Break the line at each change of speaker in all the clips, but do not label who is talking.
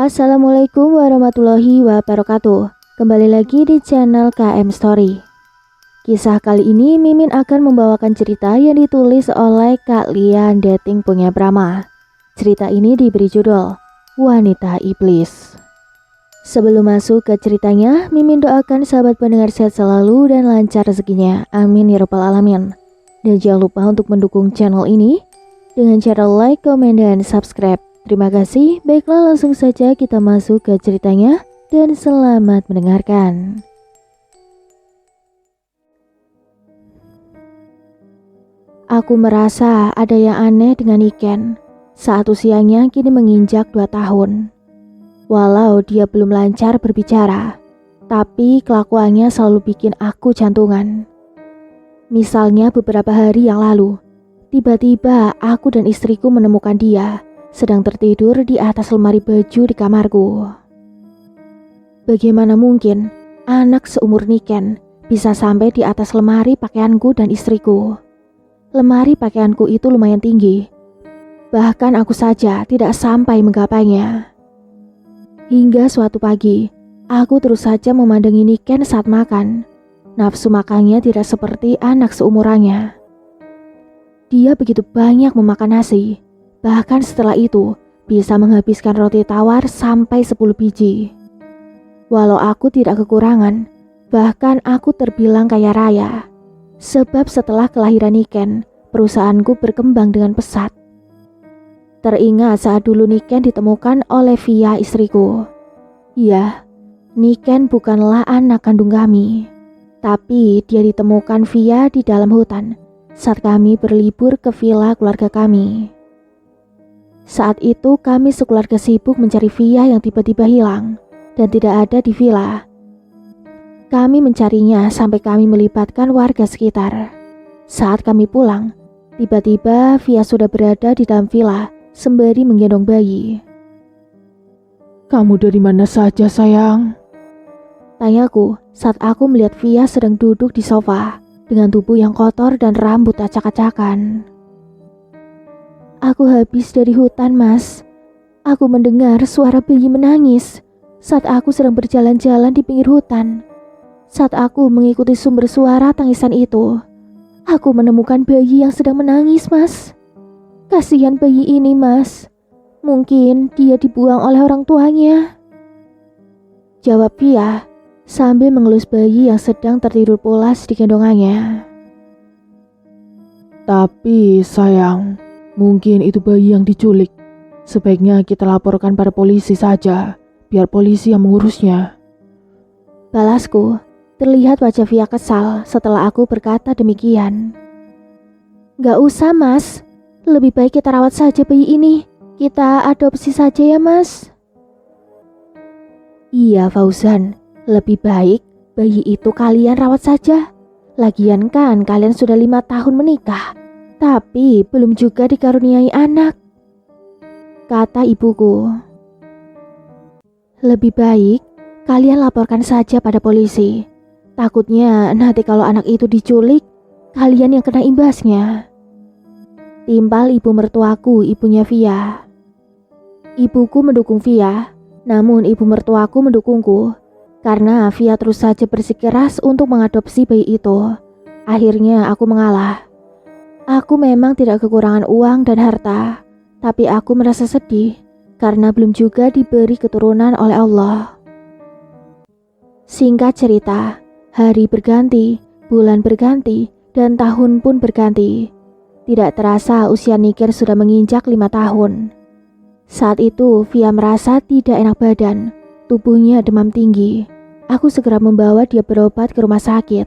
Assalamualaikum warahmatullahi wabarakatuh. Kembali lagi di channel KM Story. Kisah kali ini Mimin akan membawakan cerita yang ditulis oleh Kak Lian Dating Punya Brahma. Cerita ini diberi judul Wanita Iblis. Sebelum masuk ke ceritanya, Mimin doakan sahabat pendengar sehat selalu dan lancar rezekinya. Amin ya rabbal alamin. Dan jangan lupa untuk mendukung channel ini dengan cara like, komen, dan subscribe. Terima kasih. Baiklah, langsung saja kita masuk ke ceritanya dan selamat mendengarkan. Aku merasa ada yang aneh dengan Niken saat usianya kini menginjak 2 tahun. Walau dia belum lancar berbicara, tapi kelakuannya selalu bikin aku jantungan. Misalnya beberapa hari yang lalu, tiba-tiba aku dan istriku menemukan dia sedang tertidur di atas lemari baju di kamarku. Bagaimana mungkin anak seumur Niken bisa sampai di atas lemari pakaianku dan istriku? Lemari pakaianku itu lumayan tinggi, bahkan aku saja tidak sampai menggapainya. Hingga suatu pagi, aku terus saja memandangi Niken saat makan. Nafsu makannya tidak seperti anak seumurannya. Dia begitu banyak memakan nasi, bahkan setelah itu bisa menghabiskan roti tawar sampai 10 biji. Walau aku tidak kekurangan, bahkan aku terbilang kaya raya. Sebab setelah kelahiran Niken, perusahaanku berkembang dengan pesat. Teringat saat dulu Niken ditemukan oleh Via istriku. Ya, Niken bukanlah anak kandung kami, tapi dia ditemukan Via di dalam hutan saat kami berlibur ke villa keluarga kami. Saat itu kami sekeluarga sibuk mencari Via yang tiba-tiba hilang dan tidak ada di villa. Kami mencarinya sampai kami melibatkan warga sekitar. Saat kami pulang, tiba-tiba Via sudah berada di dalam villa sembari menggendong bayi.
"Kamu dari mana saja, sayang?"
Tanyaku saat aku melihat Via sedang duduk di sofa dengan tubuh yang kotor dan rambut acak-acakan. "Aku habis dari hutan, Mas. Aku mendengar suara bayi menangis saat aku sedang berjalan-jalan di pinggir hutan. Saat aku mengikuti sumber suara tangisan itu, aku menemukan bayi yang sedang menangis, Mas. Kasihan bayi ini, Mas. Mungkin dia dibuang oleh orang tuanya," jawab Via sambil mengelus bayi yang sedang tertidur pulas di gendongannya.
"Tapi sayang, mungkin itu bayi yang diculik. Sebaiknya kita laporkan pada polisi saja, biar polisi yang mengurusnya,"
balasku. Terlihat wajah Via kesal setelah aku berkata demikian. "Gak usah, Mas. Lebih baik kita rawat saja bayi ini. Kita adopsi saja ya, Mas." "Iya, Fauzan. Lebih baik bayi itu kalian rawat saja. Lagian kan kalian sudah 5 tahun menikah, tapi belum juga dikaruniai anak," kata ibuku. "Lebih baik kalian laporkan saja pada polisi. Takutnya nanti kalau anak itu diculik, kalian yang kena imbasnya," timpal ibu mertuaku, ibunya Via. Ibuku mendukung Via, namun ibu mertuaku mendukungku karena Via terus saja bersikeras untuk mengadopsi bayi itu. Akhirnya aku mengalah. Aku memang tidak kekurangan uang dan harta, tapi aku merasa sedih karena belum juga diberi keturunan oleh Allah. Singkat cerita, hari berganti, bulan berganti, dan tahun pun berganti. Tidak terasa usia Niken sudah menginjak 5 tahun. Saat itu Via merasa tidak enak badan, tubuhnya demam tinggi. Aku segera membawa dia berobat ke rumah sakit.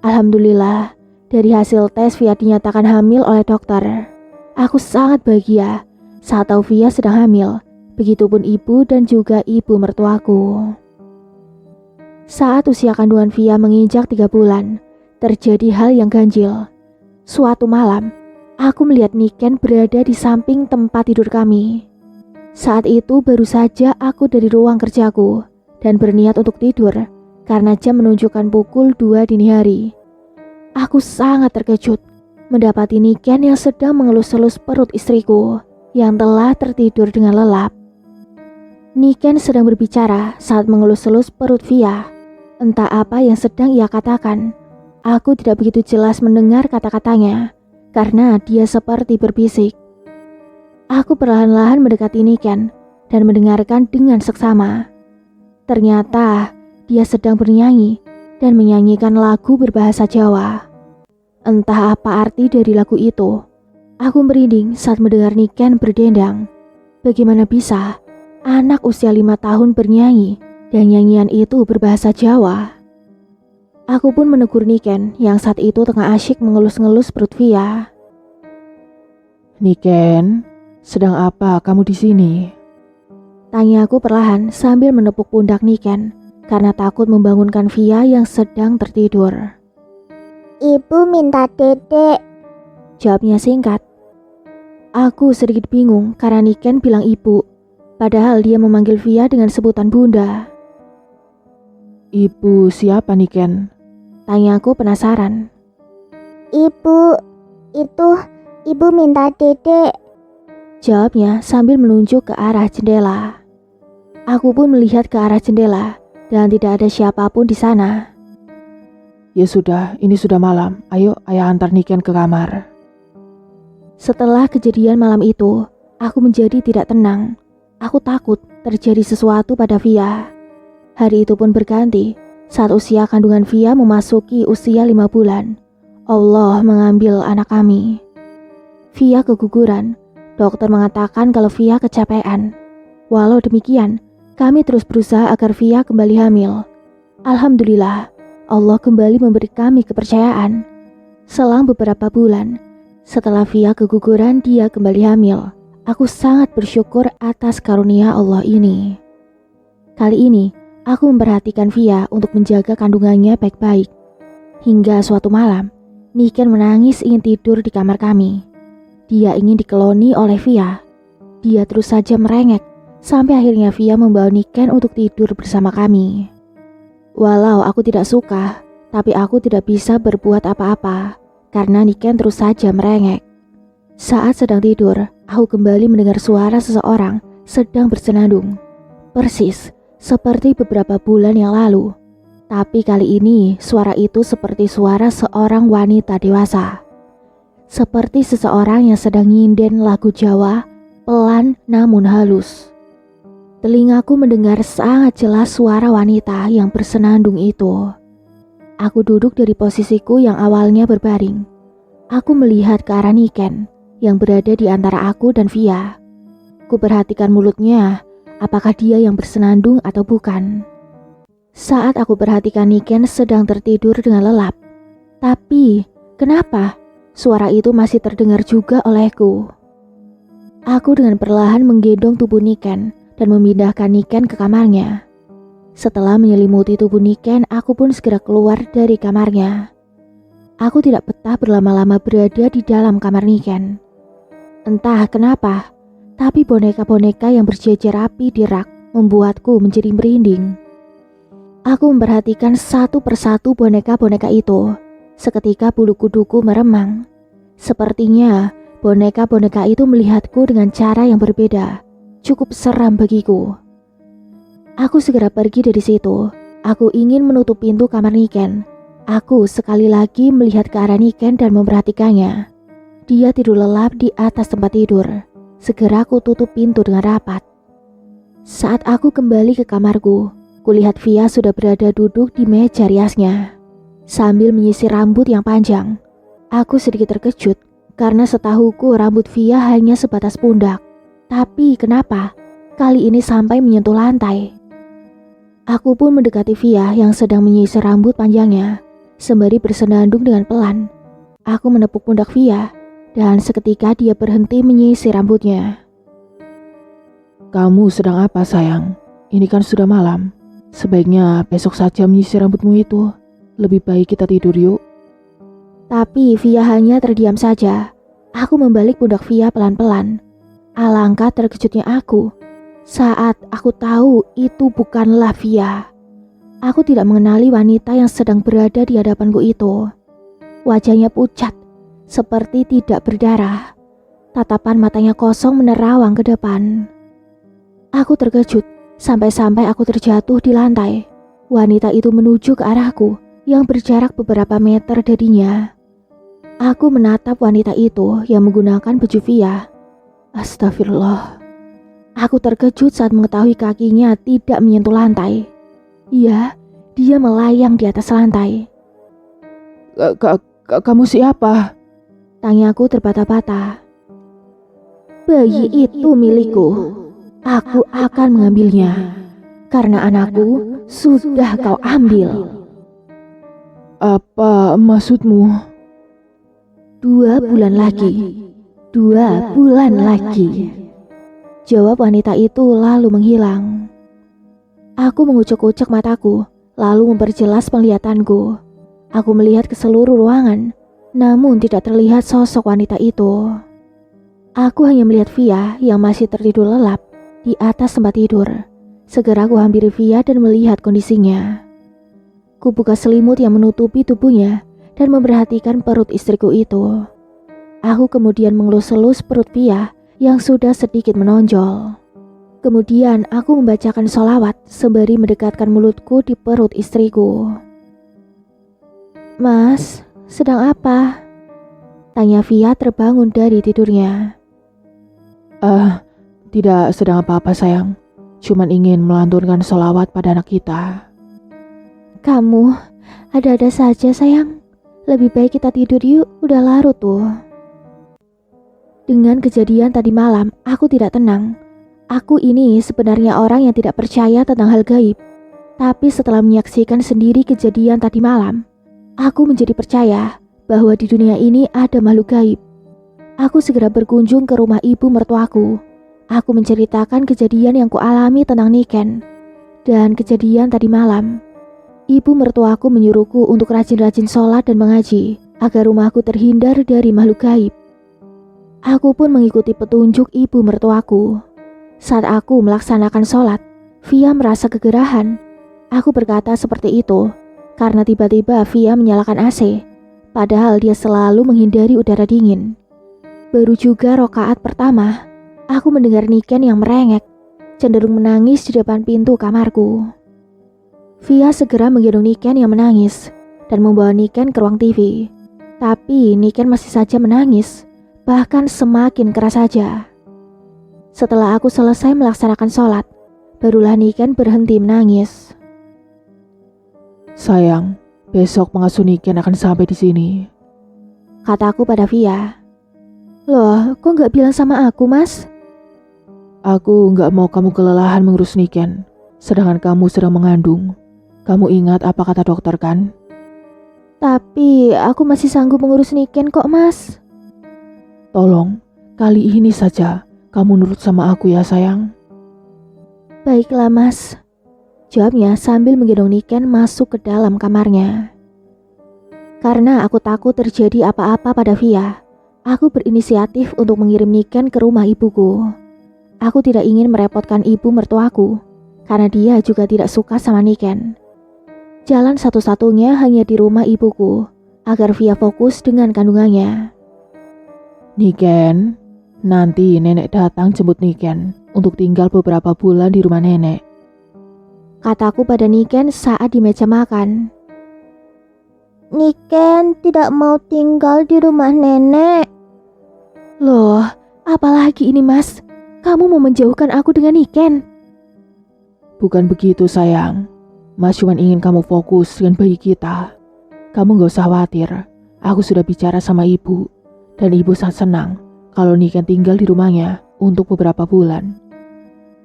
Alhamdulillah, dari hasil tes Via dinyatakan hamil oleh dokter. Aku sangat bahagia saat tahu Via sedang hamil, begitupun ibu dan juga ibu mertuaku. Saat usia kandungan Via menginjak 3 bulan, terjadi hal yang ganjil. Suatu malam, aku melihat Niken berada di samping tempat tidur kami. Saat itu baru saja aku dari ruang kerjaku dan berniat untuk tidur karena jam menunjukkan pukul 2 dini hari. Aku sangat terkejut mendapati Niken yang sedang mengelus-elus perut istriku yang telah tertidur dengan lelap. Niken sedang berbicara saat mengelus-elus perut Via. Entah apa yang sedang ia katakan. Aku tidak begitu jelas mendengar kata-katanya karena dia seperti berbisik. Aku perlahan-lahan mendekati Niken dan mendengarkan dengan seksama. Ternyata dia sedang bernyanyi dan menyanyikan lagu berbahasa Jawa. Entah apa arti dari lagu itu. Aku merinding saat mendengar Niken berdendang. Bagaimana bisa anak usia 5 tahun bernyanyi dan nyanyian itu berbahasa Jawa? Aku pun menegur Niken yang saat itu tengah asyik mengelus-ngelus perut Via.
Niken, sedang apa kamu di sini?
Tanya aku perlahan sambil menepuk pundak Niken karena takut membangunkan Via yang sedang tertidur.
Ibu minta dedek.
Jawabnya singkat. Aku sedikit bingung karena Niken bilang ibu, padahal dia memanggil Via dengan sebutan bunda.
Ibu siapa Niken?
Tanya aku penasaran.
Ibu minta dedek.
Jawabnya sambil menunjuk ke arah jendela. Aku pun melihat ke arah jendela dan tidak ada siapapun di sana.
Ya sudah, ini sudah malam. Ayo ayah antar Niken ke kamar.
Setelah kejadian malam itu, aku menjadi tidak tenang. Aku takut terjadi sesuatu pada Via. Hari itu pun berganti saat usia kandungan Via memasuki usia 5 bulan. Allah mengambil anak kami. Via keguguran. Dokter mengatakan kalau Via kecapean. Walau demikian, kami terus berusaha agar Via kembali hamil. Alhamdulillah, Allah kembali memberi kami kepercayaan. Selang beberapa bulan, setelah Via keguguran, dia kembali hamil. Aku sangat bersyukur atas karunia Allah ini. Kali ini, aku memperhatikan Via untuk menjaga kandungannya baik-baik. Hingga suatu malam, Niken menangis ingin tidur di kamar kami. Dia ingin dikeloni oleh Via. Dia terus saja merengek, sampai akhirnya Via membawa Niken untuk tidur bersama kami. Walau aku tidak suka, tapi aku tidak bisa berbuat apa-apa, karena Niken terus saja merengek. Saat sedang tidur, aku kembali mendengar suara seseorang sedang bersenandung. Persis seperti beberapa bulan yang lalu. Tapi kali ini suara itu seperti suara seorang wanita dewasa. Seperti seseorang yang sedang nyinden lagu Jawa, pelan namun halus. Telingaku mendengar sangat jelas suara wanita yang bersenandung itu. Aku duduk dari posisiku yang awalnya berbaring. Aku melihat ke arah Niken yang berada di antara aku dan Via. Ku perhatikan mulutnya, apakah dia yang bersenandung atau bukan. Saat aku perhatikan Niken sedang tertidur dengan lelap. Tapi, kenapa suara itu masih terdengar juga olehku? Aku dengan perlahan menggendong tubuh Niken dan memindahkan Niken ke kamarnya. Setelah menyelimuti tubuh Niken, aku pun segera keluar dari kamarnya. Aku tidak betah berlama-lama berada di dalam kamar Niken. Entah kenapa, tapi boneka-boneka yang berjejer rapi di rak membuatku menjadi merinding. Aku memperhatikan satu persatu boneka-boneka itu. Seketika bulu kuduku meremang. Sepertinya boneka-boneka itu melihatku dengan cara yang berbeda. Cukup seram bagiku. Aku segera pergi dari situ. Aku ingin menutup pintu kamar Niken. Aku sekali lagi melihat ke arah Niken dan memperhatikannya. Dia tidur lelap di atas tempat tidur. Segera aku tutup pintu dengan rapat. Saat aku kembali ke kamarku, kulihat Via sudah berada duduk di meja riasnya sambil menyisir rambut yang panjang. Aku sedikit terkejut karena setahuku rambut Via hanya sebatas pundak. Tapi kenapa kali ini sampai menyentuh lantai? Aku pun mendekati Via yang sedang menyisir rambut panjangnya sembari bersenandung dengan pelan. Aku menepuk pundak Via dan seketika dia berhenti menyisir rambutnya.
Kamu sedang apa sayang? Ini kan sudah malam. Sebaiknya besok saja menyisir rambutmu itu. Lebih baik kita tidur yuk.
Tapi Via hanya terdiam saja. Aku membalik pundak Via pelan-pelan. Alangkah terkejutnya aku saat aku tahu itu bukanlah Via. Aku tidak mengenali wanita yang sedang berada di hadapanku itu. Wajahnya pucat, seperti tidak berdarah. Tatapan matanya kosong menerawang ke depan. Aku terkejut Sampai-sampai aku terjatuh di lantai. Wanita itu menuju ke arahku yang berjarak beberapa meter darinya. Aku menatap wanita itu yang menggunakan baju Via. Astagfirullah. Aku terkejut saat mengetahui kakinya tidak menyentuh lantai. Iya, dia melayang di atas lantai.
Kamu siapa?
Tanyaku terbata-bata. Bayi itu milikku. Aku akan mengambilnya. Karena anakku sudah kau ambil.
Apa maksudmu?
2 bulan lagi. 2 bulan lagi. Jawab wanita itu lalu menghilang. Aku mengucek-ucek mataku, lalu memperjelas penglihatanku. Aku melihat ke seluruh ruangan, namun tidak terlihat sosok wanita itu. Aku hanya melihat Via yang masih tertidur lelap di atas tempat tidur. Segera aku hampiri Via dan melihat kondisinya. Kubuka selimut yang menutupi tubuhnya dan memperhatikan perut istriku itu. Aku kemudian mengelus-elus perut Via yang sudah sedikit menonjol. Kemudian aku membacakan sholawat sembari mendekatkan mulutku di perut istriku. Mas, sedang apa? Tanya Via terbangun dari tidurnya.
Tidak sedang apa-apa sayang. Cuman ingin melantunkan sholawat pada anak kita.
Kamu ada-ada saja sayang. Lebih baik kita tidur yuk, udah larut tuh. Dengan kejadian tadi malam, aku tidak tenang. Aku ini sebenarnya orang yang tidak percaya tentang hal gaib. Tapi setelah menyaksikan sendiri kejadian tadi malam, aku menjadi percaya bahwa di dunia ini ada makhluk gaib. Aku segera berkunjung ke rumah ibu mertuaku. Aku menceritakan kejadian yang kualami tentang Niken. Dan kejadian tadi malam, ibu mertuaku menyuruhku untuk rajin-rajin sholat dan mengaji agar rumahku terhindar dari makhluk gaib. Aku pun mengikuti petunjuk ibu mertuaku. Saat aku melaksanakan sholat, Via merasa kegerahan. Aku berkata seperti itu karena tiba-tiba Via menyalakan AC, padahal dia selalu menghindari udara dingin. Baru juga rokaat pertama, aku mendengar Niken yang merengek, cenderung menangis di depan pintu kamarku. Via segera menggendong Niken yang menangis dan membawa Niken ke ruang TV. Tapi Niken masih saja menangis, bahkan semakin keras saja. Setelah aku selesai melaksanakan sholat, barulah Niken berhenti menangis.
Sayang, besok pengasuh Niken akan sampai di sini.
Kataku pada Via. Loh, kok nggak bilang sama aku, Mas?
Aku nggak mau kamu kelelahan mengurus Niken, sedangkan kamu sedang mengandung. Kamu ingat apa kata dokter kan?
Tapi aku masih sanggup mengurus Niken kok, Mas.
Tolong, kali ini saja kamu nurut sama aku ya sayang.
Baiklah, Mas. Jawabnya sambil menggendong Niken masuk ke dalam kamarnya. Karena aku takut terjadi apa-apa pada Via, aku berinisiatif untuk mengirim Niken ke rumah ibuku. Aku tidak ingin merepotkan ibu mertuaku, karena dia juga tidak suka sama Niken. Jalan satu-satunya hanya di rumah ibuku, agar Via fokus dengan kandungannya.
Niken, nanti nenek datang jemput Niken untuk tinggal beberapa bulan di rumah nenek.
Kataku pada Niken saat di meja makan.
Niken tidak mau tinggal di rumah nenek.
Loh, apalagi ini, Mas? Kamu mau menjauhkan aku dengan Niken?
Bukan begitu sayang. Mas cuma ingin kamu fokus dengan bayi kita. Kamu gak usah khawatir. Aku sudah bicara sama ibu. Dan ibu sangat senang kalau Niken tinggal di rumahnya untuk beberapa bulan.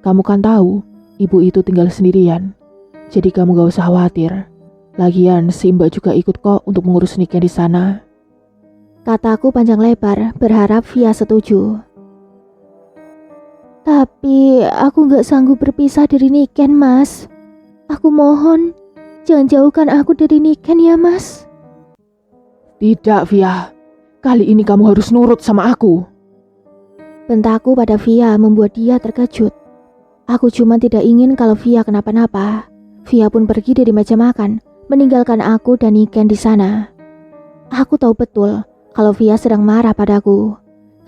Kamu kan tahu, ibu itu tinggal sendirian. Jadi kamu gak usah khawatir. Lagian si Mbak juga ikut kok untuk mengurus Niken di sana.
Kataku panjang lebar, berharap Via setuju. Tapi aku gak sanggup berpisah dari Niken, Mas. Aku mohon, jangan jauhkan aku dari Niken ya, Mas.
Tidak, Via. Kali ini kamu harus nurut sama aku.
Bentakku pada Via membuat dia terkejut. Aku cuma tidak ingin kalau Via kenapa-napa. Via pun pergi dari meja makan, meninggalkan aku dan Niken di sana. Aku tahu betul kalau Via sedang marah padaku,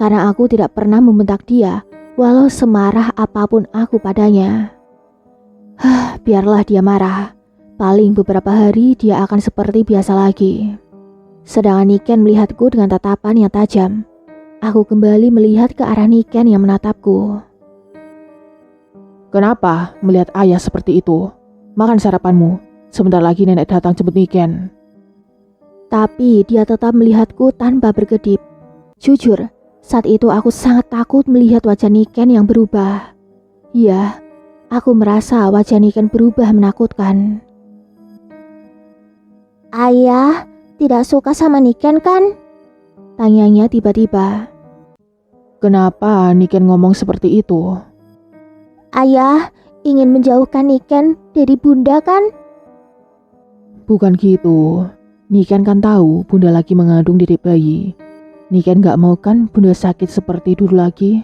karena aku tidak pernah membentak dia walau semarah apapun aku padanya. Biarlah dia marah. Paling beberapa hari dia akan seperti biasa lagi. Sedangkan Niken melihatku dengan tatapan yang tajam. Aku kembali melihat ke arah Niken yang menatapku.
Kenapa melihat ayah seperti itu? Makan sarapanmu. Sebentar lagi nenek datang jemput Niken.
Tapi dia tetap melihatku tanpa berkedip. Jujur, saat itu aku sangat takut melihat wajah Niken yang berubah. Ya, aku merasa wajah Niken berubah menakutkan.
Ayah tidak suka sama Niken kan?
Tanyanya tiba-tiba.
Kenapa Niken ngomong seperti itu?
Ayah ingin menjauhkan Niken dari bunda kan?
Bukan gitu. Niken kan tahu bunda lagi mengandung dedek bayi. Niken gak mau kan bunda sakit seperti dulu lagi?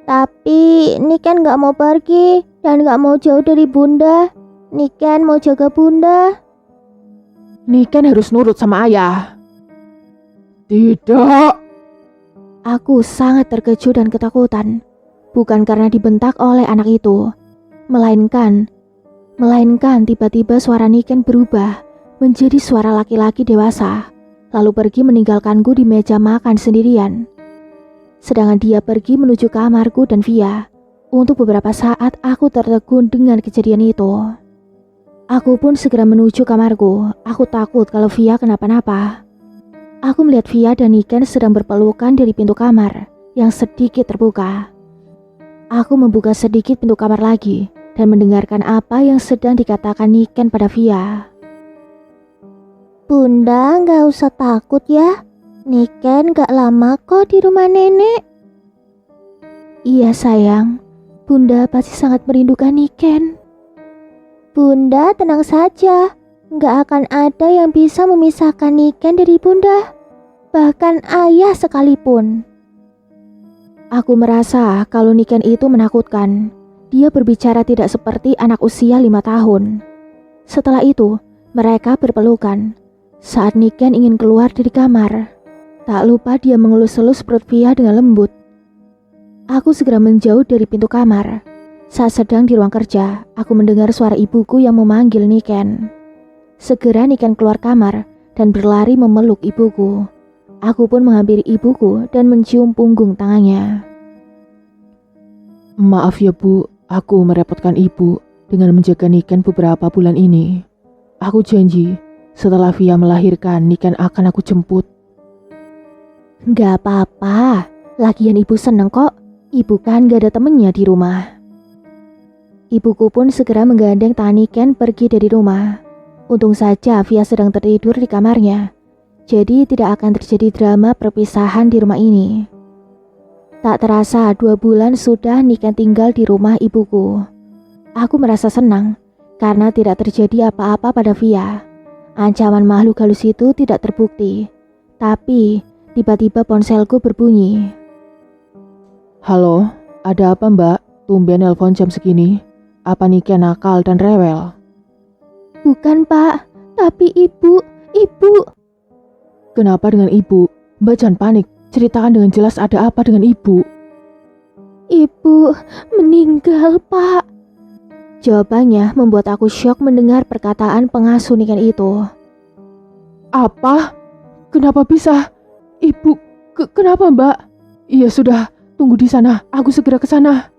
Tapi Niken gak mau pergi dan gak mau jauh dari bunda. Niken mau jaga bunda.
Niken harus nurut sama ayah. Tidak.
Aku sangat terkejut dan ketakutan. Bukan karena dibentak oleh anak itu. Melainkan tiba-tiba suara Niken berubah menjadi suara laki-laki dewasa. Lalu pergi meninggalkanku di meja makan sendirian. Sedangkan dia pergi menuju kamarku dan Via. Untuk beberapa saat aku tertegun dengan kejadian itu. Aku pun segera menuju kamarku. Aku takut kalau Via kenapa-napa. Aku melihat Via dan Niken sedang berpelukan dari pintu kamar yang sedikit terbuka. Aku membuka sedikit pintu kamar lagi dan mendengarkan apa yang sedang dikatakan Niken pada Via.
Bunda gak usah takut ya. Niken gak lama kok di rumah nenek.
Iya sayang, Bunda pasti sangat merindukan Niken.
Bunda tenang saja. Gak akan ada yang bisa memisahkan Niken dari bunda. Bahkan ayah sekalipun.
Aku merasa kalau Niken itu menakutkan. Dia berbicara tidak seperti anak usia 5 tahun. Setelah itu, mereka berpelukan. Saat Niken ingin keluar dari kamar, tak lupa dia mengelus-elus perut Via dengan lembut. Aku segera menjauh dari pintu kamar. Saat sedang di ruang kerja, aku mendengar suara ibuku yang memanggil Niken. Segera Niken keluar kamar dan berlari memeluk ibuku. Aku pun menghampiri ibuku dan mencium punggung tangannya.
Maaf ya Bu, aku merepotkan ibu dengan menjaga Niken beberapa bulan ini. Aku janji, setelah Via melahirkan, Niken akan aku jemput.
Gak apa-apa, lagian ibu seneng kok. Ibu kan gak ada temennya di rumah. Ibuku pun segera menggandeng tangan Niken pergi dari rumah. Untung saja Via sedang tertidur di kamarnya. Jadi tidak akan terjadi drama perpisahan di rumah ini. Tak terasa 2 bulan sudah Niken tinggal di rumah ibuku. Aku merasa senang karena tidak terjadi apa-apa pada Via. Ancaman makhluk halus itu tidak terbukti. Tapi tiba-tiba ponselku berbunyi.
Halo, ada apa Mbak? Tumben nelpon jam segini. Apa Niken nakal dan rewel?
Bukan Pak, tapi ibu.
Kenapa dengan ibu? Mbak jangan panik, ceritakan dengan jelas ada apa dengan ibu.
Ibu meninggal Pak. Jawabannya membuat aku syok mendengar perkataan pengasuh Niken itu.
Apa? Kenapa bisa? Ibu, kenapa Mbak? Iya sudah, tunggu di sana, aku segera ke sana.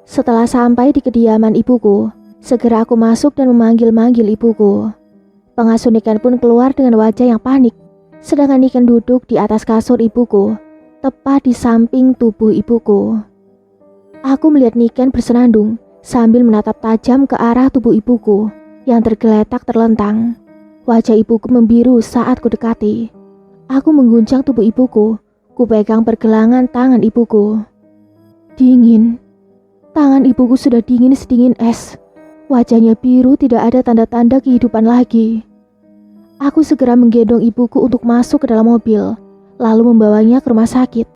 Setelah sampai di kediaman ibuku, segera aku masuk dan memanggil-manggil ibuku. Pengasuh Niken pun keluar dengan wajah yang panik, sedangkan Niken duduk di atas kasur ibuku, tepat di samping tubuh ibuku. Aku melihat Niken bersenandung sambil menatap tajam ke arah tubuh ibuku yang tergeletak terlentang. Wajah ibuku membiru saat ku dekati. Aku mengguncang tubuh ibuku, ku pegang pergelangan tangan ibuku. Dingin. Tangan ibuku sudah dingin sedingin es. Wajahnya biru, tidak ada tanda-tanda kehidupan lagi. Aku segera menggendong ibuku untuk masuk ke dalam mobil, lalu membawanya ke rumah sakit.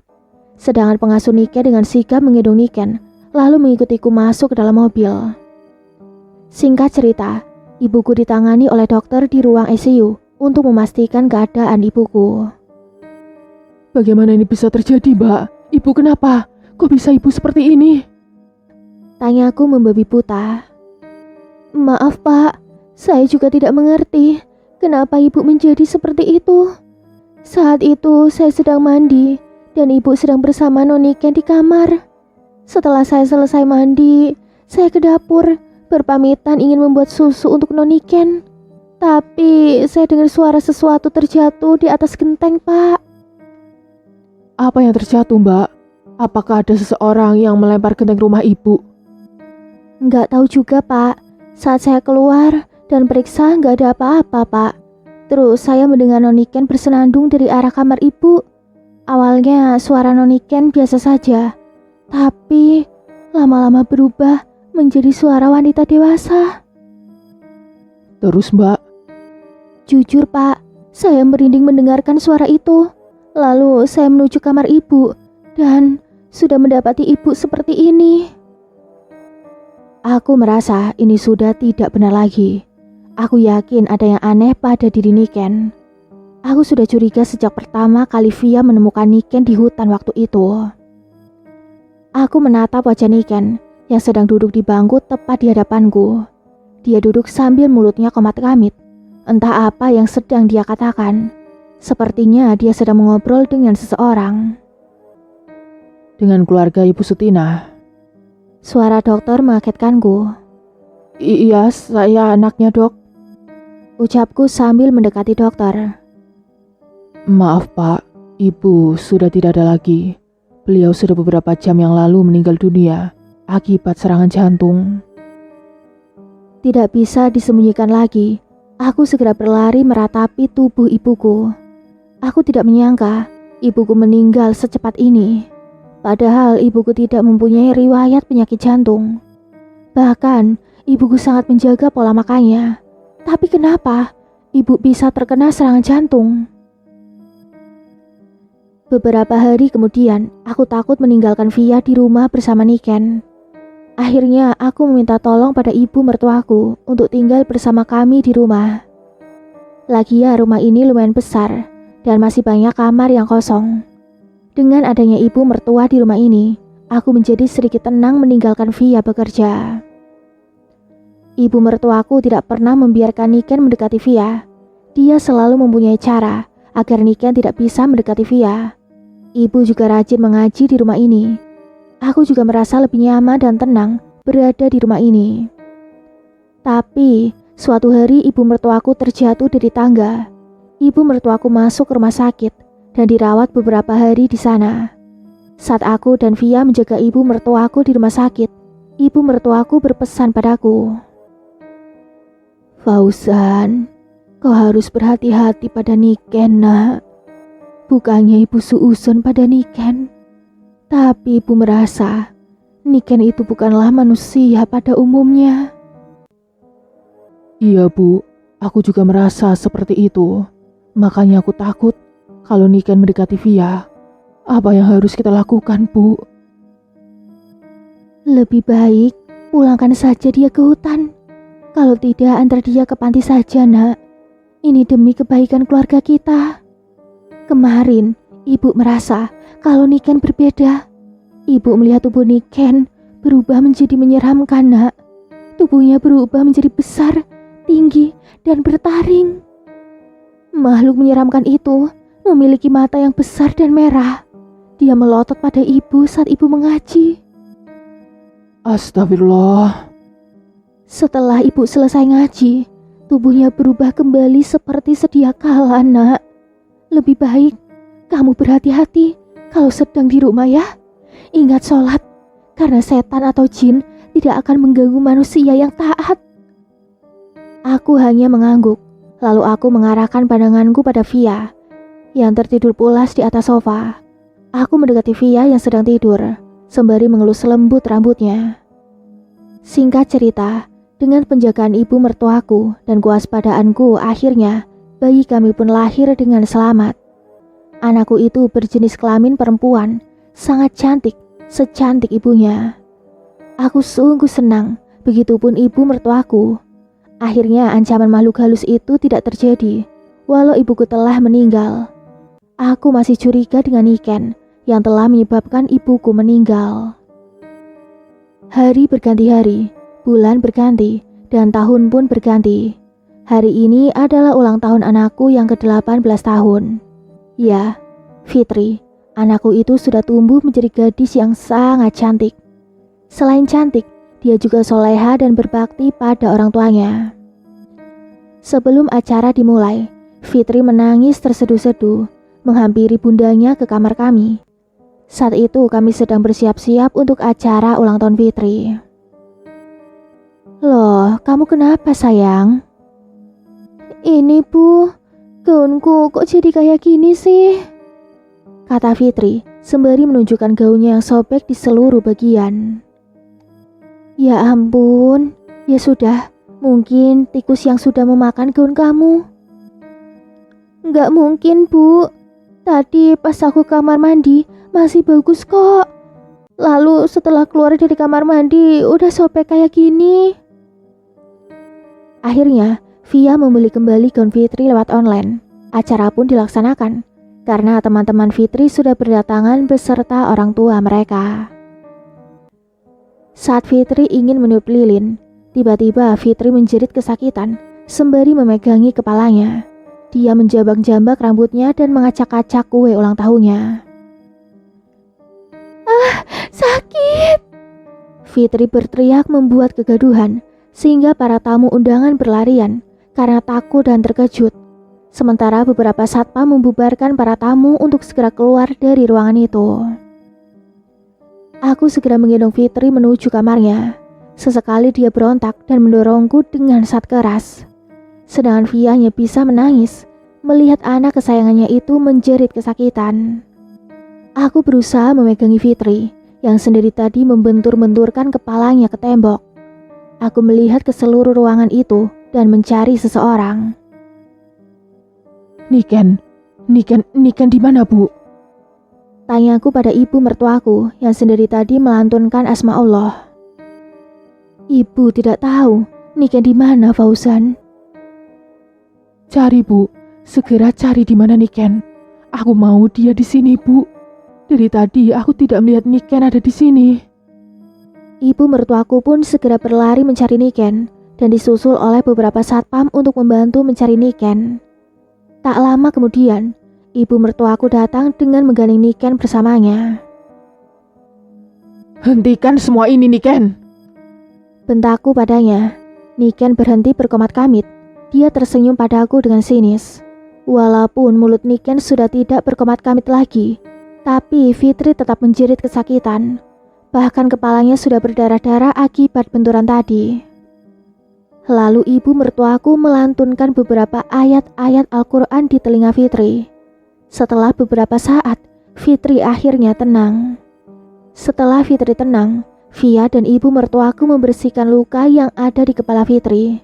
Sedangkan pengasuh Niken dengan sigap menggendong Niken, lalu mengikutiku masuk ke dalam mobil. Singkat cerita, ibuku ditangani oleh dokter di ruang ICU untuk memastikan keadaan ibuku.
Bagaimana ini bisa terjadi, Mbak? Ibu kenapa? Kok bisa ibu seperti ini?
Tanyaku membabi buta. Maaf Pak, saya juga tidak mengerti kenapa ibu menjadi seperti itu. Saat itu saya sedang mandi dan ibu sedang bersama Noniken di kamar. Setelah saya selesai mandi, saya ke dapur berpamitan ingin membuat susu untuk Noniken. Tapi saya dengar suara sesuatu terjatuh di atas genteng, Pak.
Apa yang terjatuh, Mbak? Apakah ada seseorang yang melempar genteng rumah ibu?
Nggak tahu juga, Pak. Saat saya keluar dan periksa nggak ada apa-apa, Pak. Terus saya mendengar Noniken bersenandung dari arah kamar ibu. Awalnya suara Noniken biasa saja, tapi lama-lama berubah menjadi suara wanita dewasa.
Terus, Mbak?
Jujur, Pak, saya merinding mendengarkan suara itu. Lalu saya menuju kamar ibu dan sudah mendapati ibu seperti ini. Aku merasa ini sudah tidak benar lagi. Aku yakin ada yang aneh pada diri Niken. Aku sudah curiga sejak pertama kali Via menemukan Niken di hutan waktu itu. Aku menatap wajah Niken yang sedang duduk di bangku tepat di hadapanku. Dia duduk sambil mulutnya komat-kamit. Entah apa yang sedang dia katakan. Sepertinya dia sedang mengobrol dengan seseorang.
Dengan keluarga Ibu Sutina.
Suara dokter mengagetkanku.
Iya, saya anaknya, Dok.
Ucapku sambil mendekati dokter.
Maaf, Pak. Ibu sudah tidak ada lagi. Beliau sudah beberapa jam yang lalu meninggal dunia akibat serangan jantung.
Tidak bisa disembunyikan lagi. Aku segera berlari meratapi tubuh ibuku. Aku tidak menyangka ibuku meninggal secepat ini. Padahal ibuku tidak mempunyai riwayat penyakit jantung. Bahkan ibuku sangat menjaga pola makannya. Tapi kenapa ibu bisa terkena serangan jantung? Beberapa hari kemudian, aku takut meninggalkan Via di rumah bersama Niken. Akhirnya aku meminta tolong pada ibu mertuaku untuk tinggal bersama kami di rumah. Lagian rumah ini lumayan besar dan masih banyak kamar yang kosong. Dengan adanya ibu mertua di rumah ini, aku menjadi sedikit tenang meninggalkan Via bekerja. Ibu mertuaku tidak pernah membiarkan Niken mendekati Via. Dia selalu mempunyai cara agar Niken tidak bisa mendekati Via. Ibu juga rajin mengaji di rumah ini. Aku juga merasa lebih nyaman dan tenang berada di rumah ini. Tapi, suatu hari ibu mertuaku terjatuh dari tangga. Ibu mertuaku masuk ke rumah sakit dan dirawat beberapa hari di sana. Saat aku dan Via menjaga ibu mertuaku di rumah sakit, ibu mertuaku berpesan padaku. Fauzan, kau harus berhati-hati pada Niken, nak. Bukannya ibu suuzon pada Niken, tapi ibu merasa Niken itu bukanlah manusia pada umumnya.
Iya, Bu. Aku juga merasa seperti itu. Makanya aku takut kalau Niken mendekati Via. Apa yang harus kita lakukan, Bu?
Lebih baik pulangkan saja dia ke hutan. Kalau tidak, antar dia ke panti saja, nak. Ini demi kebaikan keluarga kita. Kemarin, ibu merasa kalau Niken berbeda. Ibu melihat tubuh Niken berubah menjadi menyeramkan, nak. Tubuhnya berubah menjadi besar, tinggi, dan bertaring. Makhluk menyeramkan itu memiliki mata yang besar dan merah. Dia melotot pada ibu saat ibu mengaji.
Astagfirullah.
Setelah ibu selesai ngaji, tubuhnya berubah kembali seperti sedia kala, nak. Lebih baik kamu berhati-hati kalau sedang di rumah ya. Ingat sholat, karena setan atau jin tidak akan mengganggu manusia yang taat. Aku hanya mengangguk, lalu aku mengarahkan pandanganku pada Via yang tertidur pulas di atas sofa. Aku mendekati Via yang sedang tidur, sembari mengelus lembut rambutnya. Singkat cerita, dengan penjagaan ibu mertuaku dan kewaspadaanku, akhirnya bayi kami pun lahir dengan selamat. Anakku itu berjenis kelamin perempuan, sangat cantik, secantik ibunya. Aku sungguh senang, begitupun ibu mertuaku. Akhirnya ancaman makhluk halus itu tidak terjadi, walau ibuku telah meninggal. Aku masih curiga dengan Niken yang telah menyebabkan ibuku meninggal. Hari berganti hari, bulan berganti, dan tahun pun berganti. Hari ini adalah ulang tahun anakku yang ke-18 tahun. Ya, Fitri, anakku itu sudah tumbuh menjadi gadis yang sangat cantik. Selain cantik, dia juga soleha dan berbakti pada orang tuanya. Sebelum acara dimulai, Fitri menangis terseduh-seduh, menghampiri bundanya ke kamar kami. Saat itu kami sedang bersiap-siap untuk acara ulang tahun Fitri. Loh, kamu kenapa sayang?
Ini Bu, gaunku kok jadi kayak gini sih?
Kata Fitri sembari menunjukkan gaunnya yang sobek di seluruh bagian. Ya ampun, ya sudah, mungkin tikus yang sudah memakan gaun kamu.
Nggak mungkin Bu, tadi pas aku kamar mandi masih bagus kok. Lalu setelah keluar dari kamar mandi udah sobek kayak gini.
Akhirnya, Via membeli kembali gaun Fitri lewat online. Acara pun dilaksanakan karena teman-teman Fitri sudah berdatangan beserta orang tua mereka. Saat Fitri ingin meniup lilin, tiba-tiba Fitri menjerit kesakitan sembari memegangi kepalanya. Dia menjambak-jambak rambutnya dan mengacak-acak kue ulang tahunnya.
Ah, sakit!
Fitri berteriak membuat kegaduhan, sehingga para tamu undangan berlarian karena takut dan terkejut. Sementara beberapa satpam membubarkan para tamu untuk segera keluar dari ruangan itu. Aku segera menggendong Fitri menuju kamarnya. Sesekali dia berontak dan mendorongku dengan sangat keras. Sedangkan Via hanya bisa menangis melihat anak kesayangannya itu menjerit kesakitan. Aku berusaha memegangi Fitri yang sendiri tadi membentur-benturkan kepalanya ke tembok. Aku melihat ke seluruh ruangan itu dan mencari seseorang.
Niken di mana, Bu?
Tanyaku pada ibu mertuaku yang sendiri tadi melantunkan asma Allah. Ibu tidak tahu Niken di mana, Fauzan.
Cari, Bu. Segera cari di mana Niken. Aku mau dia di sini, Bu. Dari tadi aku tidak melihat Niken ada di sini.
Ibu mertuaku pun segera berlari mencari Niken dan disusul oleh beberapa satpam untuk membantu mencari Niken. Tak lama kemudian, ibu mertuaku datang dengan menggandeng Niken bersamanya.
Hentikan semua ini, Niken.
Bentakku padanya. Niken berhenti berkomat-kamit. Dia tersenyum padaku dengan sinis. Walaupun mulut Niken sudah tidak berkomat-kamit lagi, tapi Fitri tetap menjerit kesakitan. Bahkan kepalanya sudah berdarah-darah akibat benturan tadi. Lalu ibu mertuaku melantunkan beberapa ayat-ayat Al-Quran di telinga Fitri. Setelah beberapa saat, Fitri akhirnya tenang. Setelah Fitri tenang, Via dan ibu mertuaku membersihkan luka yang ada di kepala Fitri.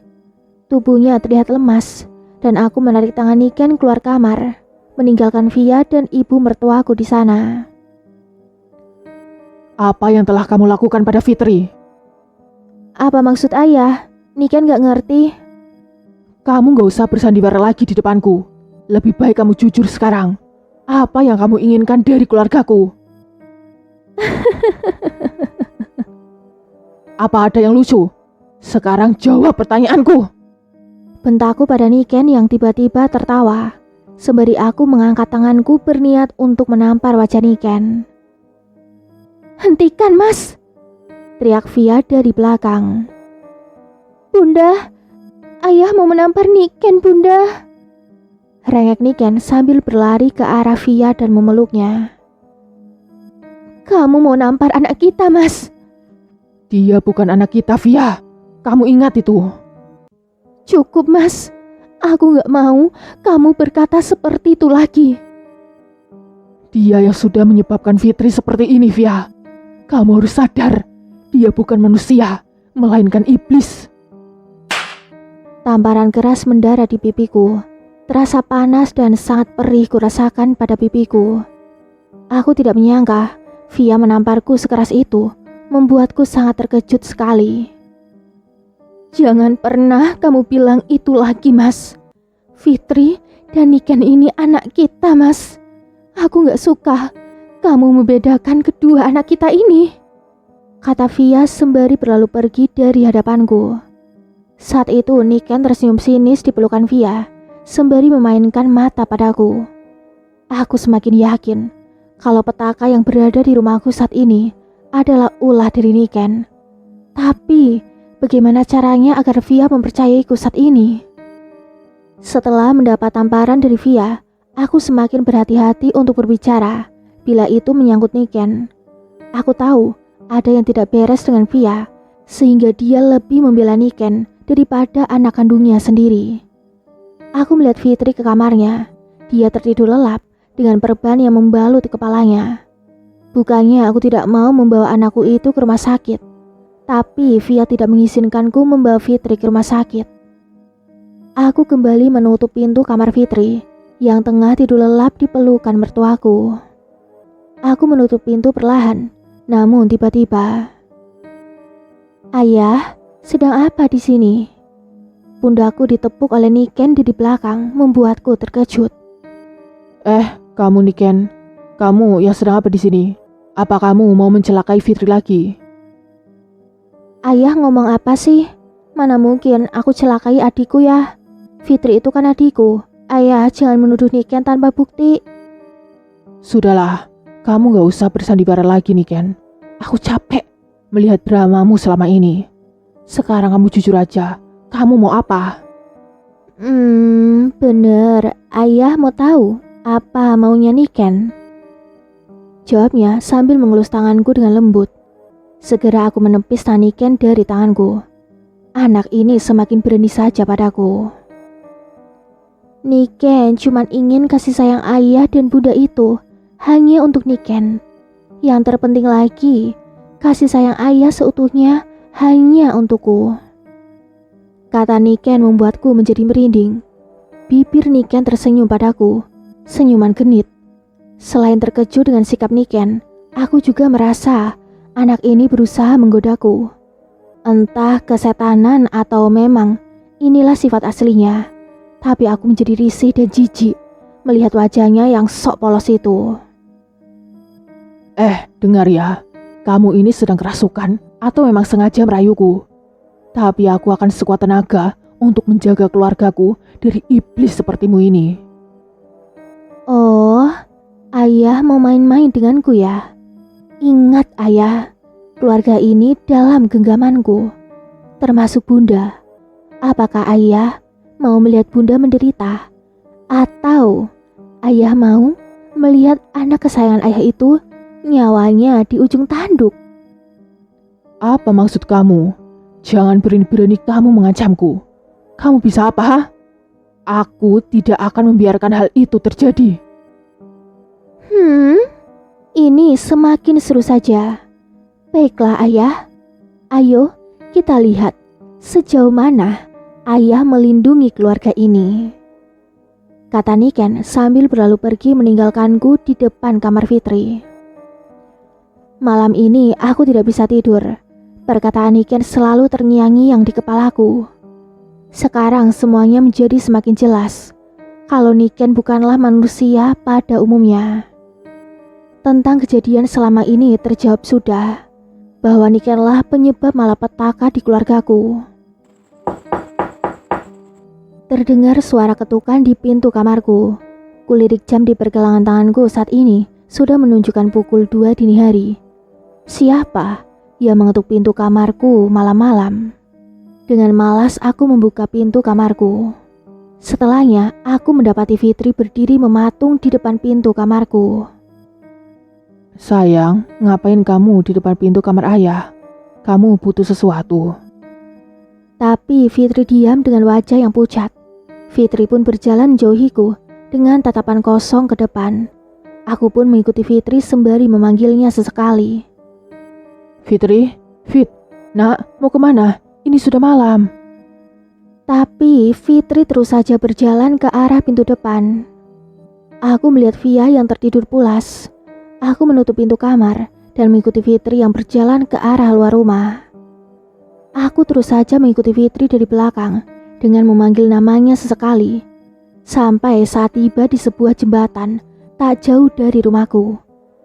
Tubuhnya terlihat lemas, dan aku menarik tangan Niken keluar kamar, meninggalkan Via dan ibu mertuaku di sana.
Apa yang telah kamu lakukan pada Fitri?
Apa maksud ayah? Niken gak ngerti.
Kamu gak usah bersandiwara lagi di depanku. Lebih baik kamu jujur sekarang. Apa yang kamu inginkan dari keluargaku? Apa ada yang lucu? Sekarang jawab pertanyaanku.
Bentakku pada Niken yang tiba-tiba tertawa. Sembari aku mengangkat tanganku berniat untuk menampar wajah Niken.
Hentikan, Mas!
Teriak Via dari belakang.
Bunda, ayah mau menampar Niken, Bunda.
Rengek Niken sambil berlari ke arah Via dan memeluknya.
Kamu mau nampar anak kita, Mas?
Dia bukan anak kita, Via. Kamu ingat itu.
Cukup, Mas. Aku gak mau kamu berkata seperti itu lagi.
Dia yang sudah menyebabkan Fitri seperti ini, Via. Kamu harus sadar, dia bukan manusia, melainkan iblis.
Tamparan keras mendarat di pipiku. Terasa panas dan sangat perih kurasakan pada pipiku. Aku tidak menyangka Via menamparku sekeras itu, membuatku sangat terkejut sekali.
Jangan pernah kamu bilang itu lagi, Mas. Fitri dan Niken ini anak kita, Mas. Aku gak suka kamu membedakan kedua anak kita ini.
kata Via sembari berlalu pergi dari hadapanku. Saat itu Niken tersenyum sinis di pelukan Via, sembari memainkan mata padaku. Aku semakin yakin kalau petaka yang berada di rumahku saat ini adalah ulah dari Niken. Tapi bagaimana caranya agar Via mempercayaiku saat ini? Setelah mendapat tamparan dari Via, aku semakin berhati-hati untuk berbicara bila itu menyangkut Niken. Aku tahu ada yang tidak beres dengan Via, sehingga dia lebih membela Niken daripada anak kandungnya sendiri. Aku melihat Fitri ke kamarnya. Dia tertidur lelap dengan perban yang membalut kepalanya. Bukannya aku tidak mau membawa anakku itu ke rumah sakit, tapi Via tidak mengizinkanku membawa Fitri ke rumah sakit. Aku kembali menutup pintu kamar Fitri yang tengah tidur lelap di pelukan mertuaku. Aku menutup pintu perlahan, namun tiba-tiba, "Ayah, sedang apa di sini?" Pundakku ditepuk oleh Niken dari belakang, membuatku terkejut.
Kamu Niken, kamu yang sedang apa di sini? Apa kamu mau mencelakai Fitri lagi?
Ayah ngomong apa sih? Mana mungkin aku celakai adikku ya? Fitri itu kan adikku. Ayah jangan menuduh Niken tanpa bukti.
Sudahlah, kamu gak usah bersandiwara lagi Niken. Aku capek melihat dramamu selama ini. Sekarang kamu jujur aja, kamu mau apa?
Bener. Ayah mau tahu apa maunya Niken? Jawabnya sambil mengelus tanganku dengan lembut. Segera aku menepis tangan Niken dari tanganku. Anak ini semakin berani saja padaku. Niken cuma ingin kasih sayang ayah dan bunda itu hanya untuk Niken. Yang terpenting lagi, kasih sayang ayah seutuhnya hanya untukku. Kata Niken membuatku menjadi merinding. Bibir Niken tersenyum padaku, senyuman genit. Selain terkejut dengan sikap Niken, aku juga merasa anak ini berusaha menggodaku. Entah kesetanan atau memang inilah sifat aslinya. Tapi aku menjadi risih dan jijik melihat wajahnya yang sok polos itu.
Dengar ya, kamu ini sedang kerasukan atau memang sengaja merayuku. Tapi aku akan sekuat tenaga untuk menjaga keluargaku dari iblis sepertimu ini.
Oh, ayah mau main-main denganku ya? Ingat ayah, keluarga ini dalam genggamanku, termasuk bunda. Apakah ayah mau melihat bunda menderita? Atau ayah mau melihat anak kesayangan ayah itu nyawanya di ujung tanduk?
Apa maksud kamu? Jangan berani-berani kamu mengancamku. Kamu bisa apa, ha? Aku tidak akan membiarkan hal itu terjadi.
Ini semakin seru saja. Baiklah ayah, ayo kita lihat sejauh mana ayah melindungi keluarga ini. Kata Niken sambil berlalu pergi meninggalkanku di depan kamar Fitri. Malam ini aku tidak bisa tidur. Perkataan Niken selalu terngiang-ngiang di kepalaku. Sekarang semuanya menjadi semakin jelas kalau Niken bukanlah manusia pada umumnya. Tentang kejadian selama ini terjawab sudah bahwa Nikenlah penyebab malapetaka di keluargaku. Terdengar suara ketukan di pintu kamarku. Kulirik jam di pergelangan tanganku saat ini sudah menunjukkan pukul 2 dini hari. Siapa yang mengetuk pintu kamarku malam-malam? Dengan malas aku membuka pintu kamarku. Setelahnya aku mendapati Fitri berdiri mematung di depan pintu kamarku.
Sayang, ngapain kamu di depan pintu kamar ayah? Kamu butuh sesuatu.
Tapi Fitri diam dengan wajah yang pucat. Fitri pun berjalan menjauhiku dengan tatapan kosong ke depan. Aku pun mengikuti Fitri sembari memanggilnya sesekali.
Fitri, Fit, nak, mau kemana? Ini sudah malam.
Tapi Fitri terus saja berjalan ke arah pintu depan. Aku melihat Via yang tertidur pulas. Aku menutup pintu kamar dan mengikuti Fitri yang berjalan ke arah luar rumah. Aku terus saja mengikuti Fitri dari belakang dengan memanggil namanya sesekali. Sampai saat tiba di sebuah jembatan tak jauh dari rumahku.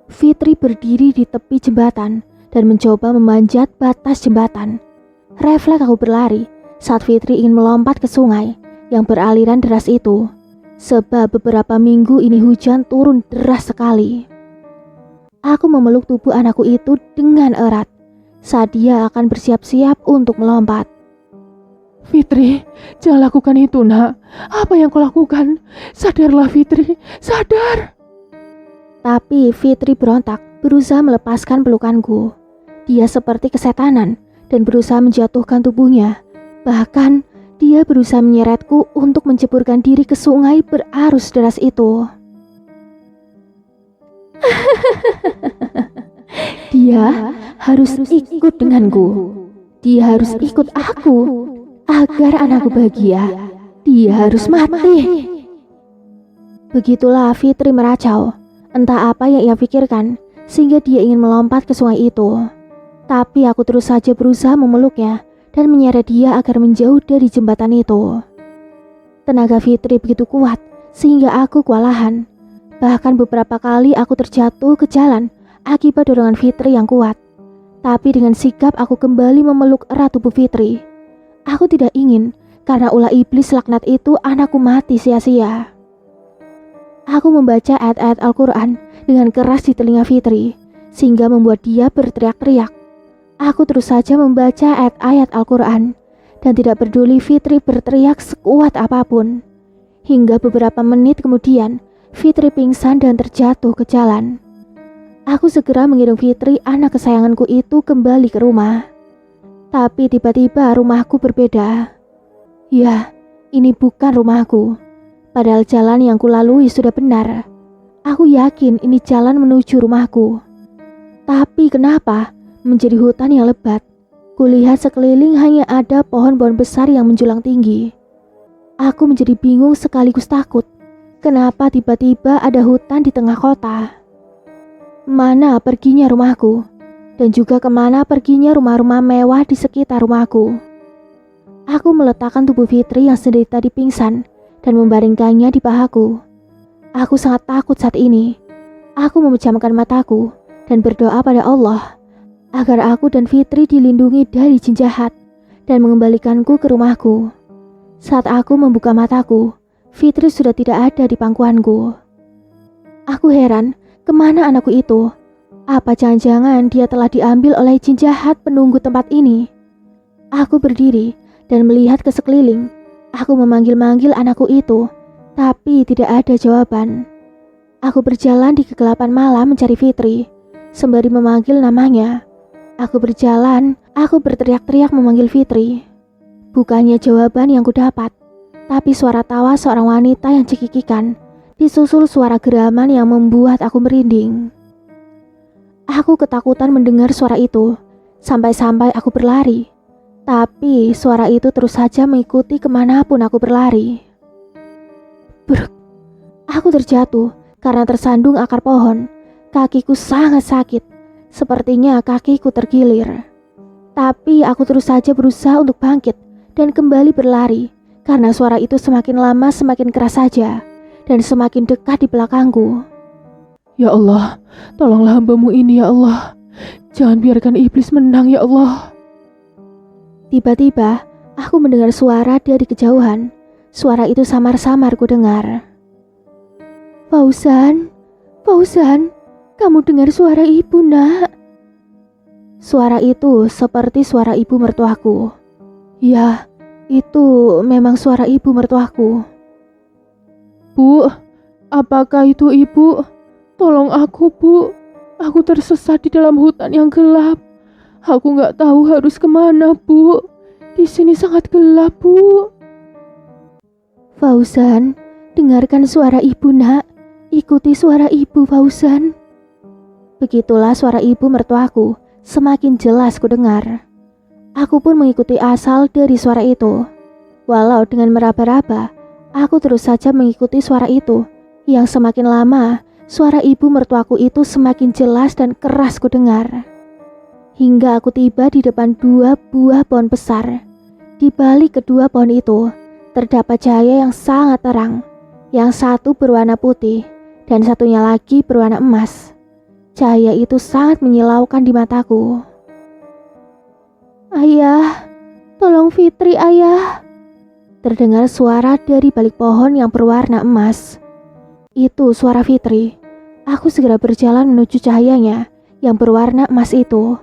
Fitri berdiri di tepi jembatan dan mencoba memanjat batas jembatan. Refleks aku berlari saat Fitri ingin melompat ke sungai yang beraliran deras itu. Sebab beberapa minggu ini hujan turun deras sekali. Aku memeluk tubuh anakku itu dengan erat saat dia akan bersiap-siap untuk melompat.
Fitri, jangan lakukan itu, nak. Apa yang kau lakukan? Sadarlah, Fitri, sadar.
Tapi Fitri berontak, berusaha melepaskan pelukanku. Dia seperti kesetanan dan berusaha menjatuhkan tubuhnya. Bahkan dia berusaha menyeretku untuk menceburkan diri ke sungai berarus deras itu. Dia harus ikut denganku. Dia harus ikut aku. Agar anakku bahagia, dia harus mati. Begitulah Fitri meracau. Entah apa yang ia pikirkan sehingga dia ingin melompat ke sungai itu. Tapi aku terus saja berusaha memeluknya dan menyeret dia agar menjauh dari jembatan itu. Tenaga Fitri begitu kuat sehingga aku kewalahan. Bahkan beberapa kali aku terjatuh ke jalan akibat dorongan Fitri yang kuat. Tapi dengan sigap aku kembali memeluk erat tubuh Fitri. Aku tidak ingin karena ulah iblis laknat itu anakku mati sia-sia. Aku membaca ayat-ayat Al-Quran dengan keras di telinga Fitri sehingga membuat dia berteriak-teriak. Aku terus saja membaca ayat-ayat Al-Quran dan tidak peduli Fitri berteriak sekuat apapun. Hingga beberapa menit kemudian Fitri pingsan dan terjatuh ke jalan. Aku segera mengirim Fitri, anak kesayanganku itu, kembali ke rumah. Tapi tiba-tiba rumahku berbeda. Ya, ini bukan rumahku. Padahal jalan yang kulalui sudah benar. Aku yakin ini jalan menuju rumahku. Tapi kenapa menjadi hutan yang lebat? Kulihat sekeliling hanya ada pohon-pohon besar yang menjulang tinggi. Aku menjadi bingung sekaligus takut. Kenapa tiba-tiba ada hutan di tengah kota? Mana perginya rumahku? Dan juga kemana perginya rumah-rumah mewah di sekitar rumahku. Aku meletakkan tubuh Fitri yang sedari tadi pingsan dan membaringkannya di pahaku. Aku sangat takut saat ini. Aku memejamkan mataku dan berdoa pada Allah agar aku dan Fitri dilindungi dari jin jahat dan mengembalikanku ke rumahku. Saat aku membuka mataku, Fitri sudah tidak ada di pangkuanku. Aku heran, kemana anakku itu? Apa jangan-jangan dia telah diambil oleh jin jahat penunggu tempat ini? Aku berdiri dan melihat ke sekeliling. Aku memanggil-manggil anakku itu, tapi tidak ada jawaban. Aku berjalan di kegelapan malam mencari Fitri, sembari memanggil namanya. Aku berjalan, aku berteriak-teriak memanggil Fitri. Bukannya jawaban yang kudapat, tapi suara tawa seorang wanita yang cekikikan, disusul suara geraman yang membuat aku merinding. Aku ketakutan mendengar suara itu, sampai-sampai aku berlari. Tapi suara itu terus saja mengikuti kemanapun aku berlari. Bruk! Aku terjatuh karena tersandung akar pohon. Kakiku sangat sakit, sepertinya kakiku tergilir. Tapi aku terus saja berusaha untuk bangkit dan kembali berlari, karena suara itu semakin lama semakin keras saja, dan semakin dekat di belakangku.
Ya Allah, tolonglah hamba-Mu ini ya Allah. Jangan biarkan iblis menang ya Allah.
Tiba-tiba, aku mendengar suara dari kejauhan. Suara itu samar-samar ku dengar. Fauzan, Fauzan, kamu dengar suara ibu, nak? Suara itu seperti suara ibu mertuaku. Ya, itu memang suara ibu mertuaku.
Bu, apakah itu ibu? Tolong aku, Bu. Aku tersesat di dalam hutan yang gelap. Aku gak tahu harus kemana, Bu. Di sini sangat gelap, Bu.
Fauzan, dengarkan suara ibu, nak. Ikuti suara ibu, Fauzan. Begitulah suara ibu mertuaku, semakin jelas ku dengar. Aku pun mengikuti asal dari suara itu. Walau dengan meraba-raba, aku terus saja mengikuti suara itu, yang semakin lama suara ibu mertuaku itu semakin jelas dan keras ku dengar. Hingga aku tiba di depan 2 buah pohon besar. Di balik kedua pohon itu, terdapat cahaya yang sangat terang. Yang satu berwarna putih, dan satunya lagi berwarna emas. Cahaya itu sangat menyilaukan di mataku.
Ayah, tolong Fitri, ayah.
Terdengar suara dari balik pohon yang berwarna emas. Itu suara Fitri. Aku segera berjalan menuju cahayanya yang berwarna emas itu.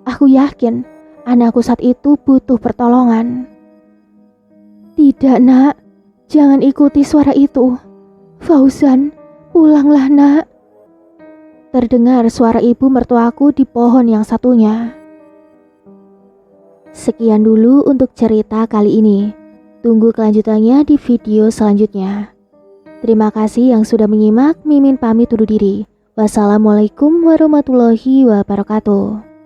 Aku yakin anakku saat itu butuh pertolongan.
Tidak, nak. Jangan ikuti suara itu. Fauzan, pulanglah, nak.
Terdengar suara ibu mertuaku di pohon yang satunya. Sekian dulu untuk cerita kali ini. Tunggu kelanjutannya di video selanjutnya. Terima kasih yang sudah menyimak. Mimin pamit undur diri. Wassalamualaikum warahmatullahi wabarakatuh.